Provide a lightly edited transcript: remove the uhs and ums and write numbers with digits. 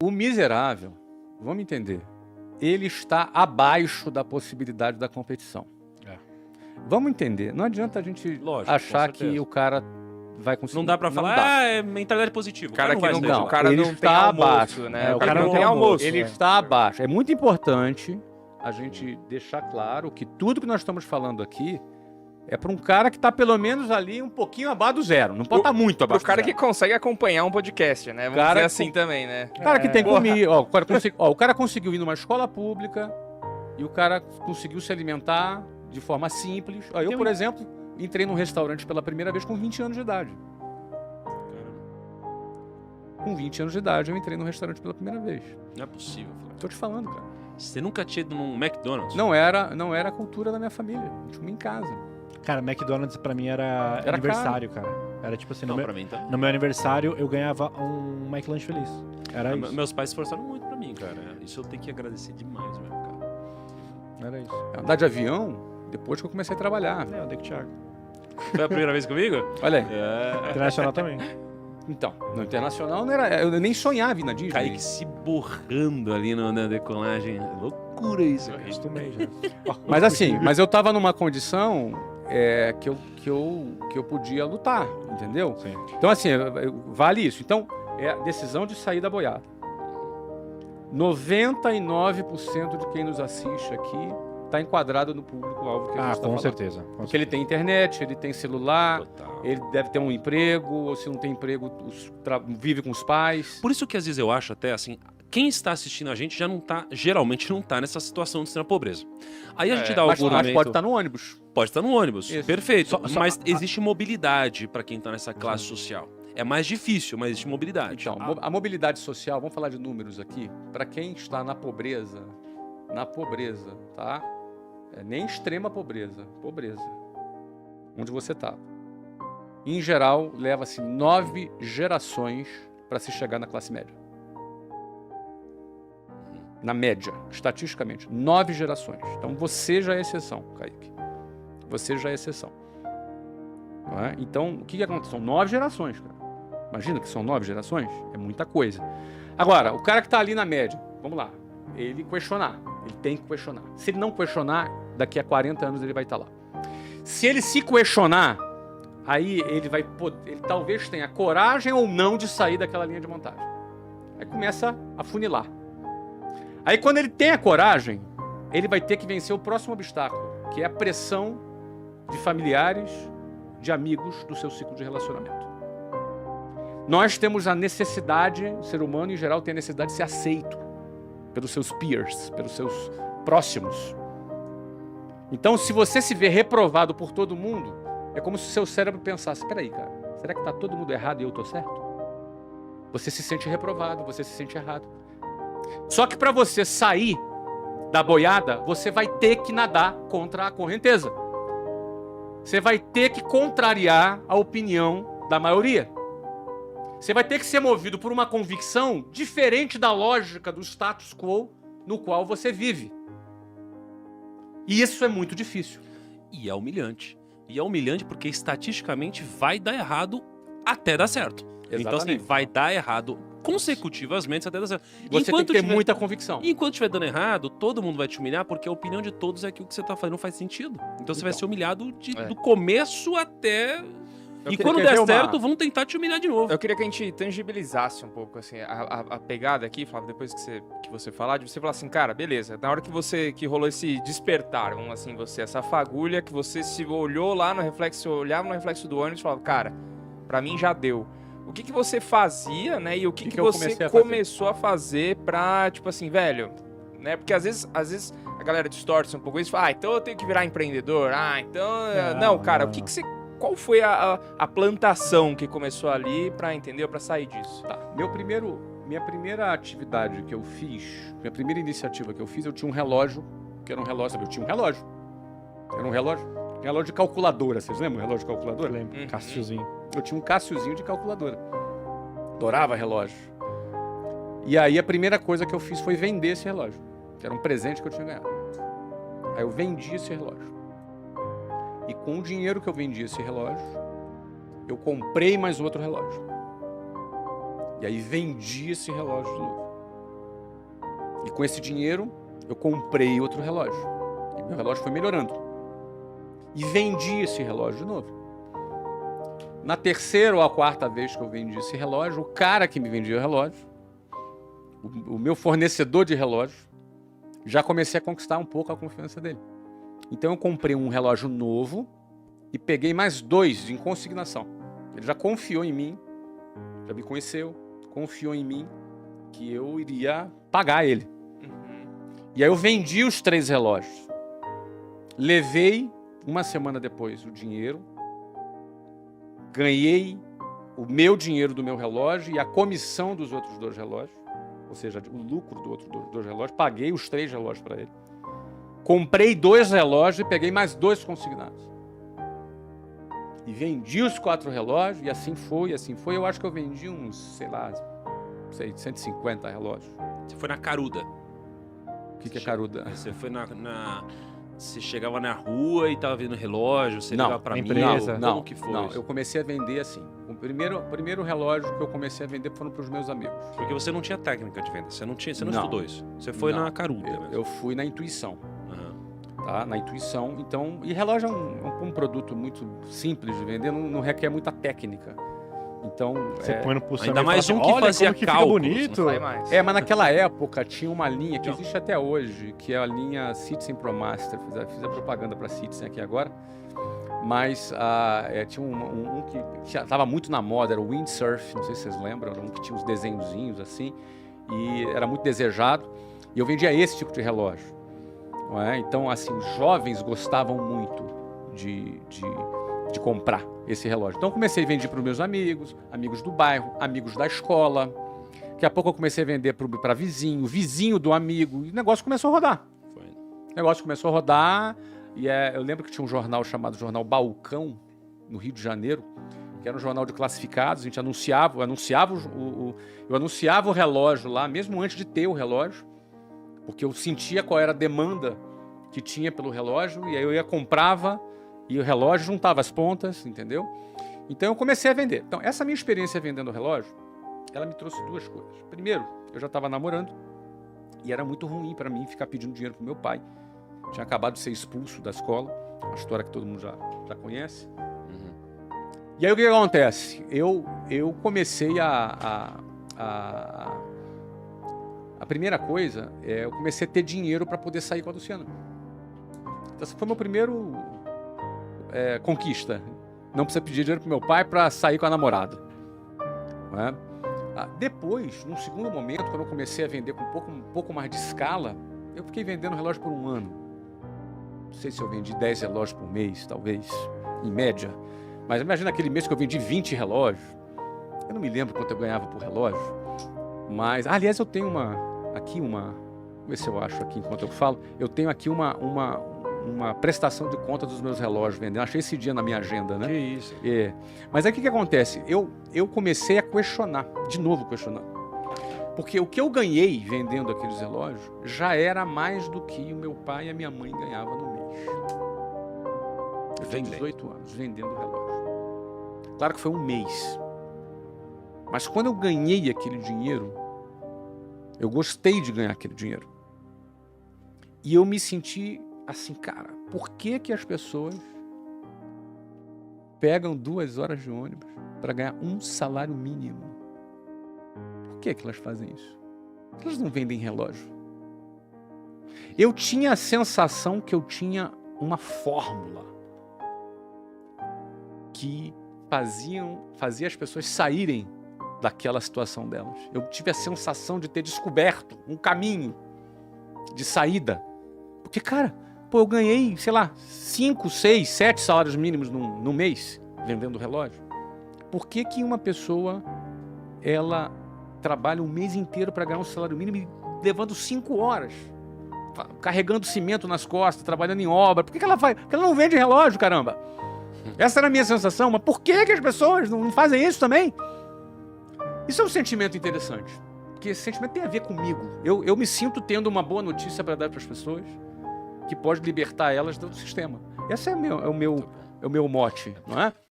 O miserável, vamos entender, ele está abaixo da possibilidade da competição. Vamos entender, não adianta a gente achar que o cara vai conseguir. Não dá pra falar, é mentalidade positiva. O cara não que vai não, ser. o cara ele não está tem abaixo, almoço, né? o cara não tem almoço. Ele está abaixo. É muito importante a gente deixar claro que tudo que nós estamos falando aqui é para um cara que está pelo menos ali um pouquinho abaixo do zero. Não pode estar muito abaixo Pro cara do que zero. consegue acompanhar um podcast, né? Vamos dizer assim também, né? O cara que tem comida. Ó, o cara conseguiu ir numa escola pública e o cara conseguiu se alimentar de forma simples. Ó, eu, por exemplo, entrei num restaurante pela primeira vez com 20 anos de idade. Com 20 anos de idade, eu entrei num restaurante pela primeira vez. Não é possível, Flávio. Tô te falando, cara. Você nunca tinha ido num McDonald's? Não era a cultura da minha família. A gente comia em casa. Cara, McDonald's pra mim era aniversário, cara. Era tipo assim, Não, pra mim tá. no meu aniversário eu ganhava um McLanche feliz. Era isso. Meus pais se esforçaram muito pra mim, cara. Isso eu tenho que agradecer demais mesmo, cara. Era isso. Andar de avião, depois que eu comecei a trabalhar. É, andei com o Thiago. Foi a primeira vez comigo? Olha aí. Internacional também. Então, no internacional não era, eu nem sonhava ir na Disney. Kaique se borrando ali na decolagem. Loucura isso, cara. Acostumei já. Mas assim, eu tava numa condição que eu podia lutar, entendeu? Sim. Então assim, vale isso. Então, é a decisão de sair da boiada. 99% de quem nos assiste aqui está enquadrado no público-alvo que a gente está falando. Certeza. Porque ele tem internet, ele tem celular, Total. ele deve ter um emprego, ou se não tem emprego, vive com os pais. Por isso que às vezes eu acho até assim, quem está assistindo a gente já não tá, geralmente não tá nessa situação de extrema pobreza. Aí a gente dá o Mas argumento... pode estar no ônibus. Pode estar no ônibus, Isso. perfeito. Mas existe mobilidade para quem está nessa classe social. É mais difícil, mas existe mobilidade. Então, a mobilidade social, vamos falar de números aqui, para quem está na pobreza, tá? Nem extrema pobreza, onde você está. Em geral, leva-se 9 gerações para se chegar na classe média. Na média, estatisticamente, 9 gerações. Então você já é exceção, Kaique. Você já é exceção. Não é? Então, o que acontece? São 9 gerações, cara. Imagina que são 9 gerações? É muita coisa. Agora, o cara que está ali na média, vamos lá, ele questionar. Ele tem que questionar. Se ele não questionar, daqui a 40 anos ele vai estar lá. Se ele se questionar, aí ele vai poder, ele talvez tenha coragem ou não de sair daquela linha de montagem. Aí começa a funilar. Aí quando ele tem a coragem, ele vai ter que vencer o próximo obstáculo, que é a pressão de familiares, de amigos do seu ciclo de relacionamento. Nós temos a necessidade, o ser humano em geral tem a necessidade de ser aceito pelos seus peers, pelos seus próximos. Então, se você se vê reprovado por todo mundo, é como se o seu cérebro pensasse, espera aí, cara, será que está todo mundo errado e eu estou certo? Você se sente reprovado, você se sente errado. Só que para você sair da boiada, você vai ter que nadar contra a correnteza. Você vai ter que contrariar a opinião da maioria. Você vai ter que ser movido por uma convicção diferente da lógica do status quo no qual você vive. E isso é muito difícil. E é humilhante. E é humilhante porque estatisticamente vai dar errado até dar certo. Exatamente. Então assim, vai dar errado consecutivamente até dar certo. Você tem que ter muita convicção. Enquanto estiver dando errado, todo mundo vai te humilhar porque a opinião de todos é que o que você está fazendo não faz sentido. Então você vai ser humilhado do começo até... E quando der certo, vão tentar te humilhar de novo. Eu queria que a gente tangibilizasse um pouco assim, a pegada aqui, Flávio, depois que você falar, de você falar assim, cara, beleza, na hora que rolou esse despertar, vamos assim, essa fagulha, que você se olhou lá no reflexo, olhava no reflexo do ônibus e falava, cara, pra mim já deu. O que você fazia, né, e o que você começou a fazer pra, tipo assim, velho, né, porque às vezes a galera distorce um pouco isso, fala, então eu tenho que virar empreendedor, então, não, cara, o que você... Qual foi a plantação que começou ali pra entender, pra sair disso? Tá. Minha primeira atividade que eu fiz, minha primeira iniciativa que eu fiz, eu tinha um relógio, que era um relógio, sabe? Eu tinha um relógio. Era um relógio de calculadora. Vocês lembram o relógio de calculadora? Lembro. Cassiozinho. Eu tinha um Cassiozinho de calculadora. Adorava relógio. E aí a primeira coisa que eu fiz foi vender esse relógio, que era um presente que eu tinha ganhado. Aí eu vendi esse relógio. E com o dinheiro que eu vendi esse relógio, eu comprei mais outro relógio. E aí vendi esse relógio de novo. E com esse dinheiro, eu comprei outro relógio. E meu relógio foi melhorando. E vendi esse relógio de novo. Na terceira ou a quarta vez que eu vendi esse relógio, o cara que me vendia o relógio, o meu fornecedor de relógio, já comecei a conquistar um pouco a confiança dele. Então eu comprei um relógio novo e peguei mais 2 em consignação. Ele já confiou em mim, já me conheceu, confiou em mim que eu iria pagar ele. E aí eu vendi os 3 relógios. Levei, uma semana depois, o dinheiro. Ganhei o meu dinheiro do meu relógio e a comissão dos outros 2 relógios. Ou seja, o lucro do outro 2 relógios. Paguei os 3 relógios para ele. Comprei 2 relógios e peguei mais 2 consignados. E vendi os 4 relógios e assim foi, assim foi. Eu acho que eu vendi uns, sei lá, 150 relógios. Você foi na caruda. O que é caruda? Você foi Você chegava na rua e tava vendo relógio, você ligava pra mim. Empresa. Não, como que foi não, isso? eu comecei a vender assim. O primeiro relógio que eu comecei a vender foram para os meus amigos. Porque você não tinha técnica de venda, você não Não. estudou isso. Você foi Não. na caruda. Eu fui na intuição, Aham. tá? Na intuição. Então, e relógio é um produto muito simples de vender, não requer muita técnica. Então, Você põe no pulsão Ainda e mais fala um que olha fazia como que fica cálculos, bonito. Não sai mais. mas naquela época tinha uma linha que Não. existe até hoje, que é a linha Citizen ProMaster. Fiz a propaganda para Citizen aqui agora. Mas tinha um que estava muito na moda, era o Windsurf, não sei se vocês lembram, era um que tinha uns desenhozinhos assim, e era muito desejado. E eu vendia esse tipo de relógio. Não é? Então, assim, os jovens gostavam muito de comprar esse relógio. Então, eu comecei a vender para os meus amigos, amigos do bairro, amigos da escola. Daqui a pouco eu comecei a vender para vizinho do amigo, e o negócio começou a rodar. O negócio começou a rodar, e eu lembro que tinha um jornal chamado Jornal Balcão, no Rio de Janeiro, que era um jornal de classificados. A gente eu anunciava o relógio lá, mesmo antes de ter o relógio, porque eu sentia qual era a demanda que tinha pelo relógio, e aí eu comprava, e o relógio juntava as pontas, entendeu? Então eu comecei a vender. Então, essa minha experiência vendendo o relógio, ela me trouxe 2 coisas. Primeiro, eu já estava namorando, e era muito ruim para mim ficar pedindo dinheiro pro meu pai. Tinha acabado de ser expulso da escola, uma história que todo mundo já conhece. E aí o que acontece? Eu comecei a primeira coisa, eu comecei a ter dinheiro para poder sair com a Luciana. Então, essa foi meu primeiro conquista. Não precisa pedir dinheiro pro meu pai para sair com a namorada. Não é? Depois, num segundo momento, quando eu comecei a vender com um pouco mais de escala, eu fiquei vendendo relógio por 1 ano. Não sei se eu vendi 10 relógios por mês, talvez, em média. Mas imagina aquele mês que eu vendi 20 relógios. Eu não me lembro quanto eu ganhava por relógio. Mas, aliás, eu tenho aqui uma... Vamos ver se eu acho aqui enquanto eu falo. Eu tenho aqui uma prestação de conta dos meus relógios vendendo. Achei esse dia na minha agenda, né? Que isso. Mas aí o que acontece? Eu comecei a questionar, de novo questionando. Porque o que eu ganhei vendendo aqueles relógios já era mais do que o meu pai e a minha mãe ganhavam no mês. Eu tinha 18 anos vendendo relógio. Claro que foi um mês. Mas quando eu ganhei aquele dinheiro, eu gostei de ganhar aquele dinheiro. E eu me senti assim, cara, por que as pessoas pegam 2 horas de ônibus para ganhar um salário mínimo? Por que elas fazem isso? Elas não vendem relógio. Eu tinha a sensação que eu tinha uma fórmula que fazia as pessoas saírem daquela situação delas. Eu tive a sensação de ter descoberto um caminho de saída. Porque, cara, eu ganhei, sei lá, 5, 6, 7 salários mínimos no mês vendendo relógio. Por que uma pessoa, ela trabalha um mês inteiro para ganhar um salário mínimo e levando 5 horas, carregando cimento nas costas, trabalhando em obra? Por que ela faz? Porque ela não vende relógio, caramba. Essa era a minha sensação. Mas por que as pessoas não fazem isso também? Isso é um sentimento interessante, porque esse sentimento tem a ver comigo. Eu me sinto tendo uma boa notícia para dar para as pessoas, que pode libertar elas do sistema. Esse é o meu mote, não é?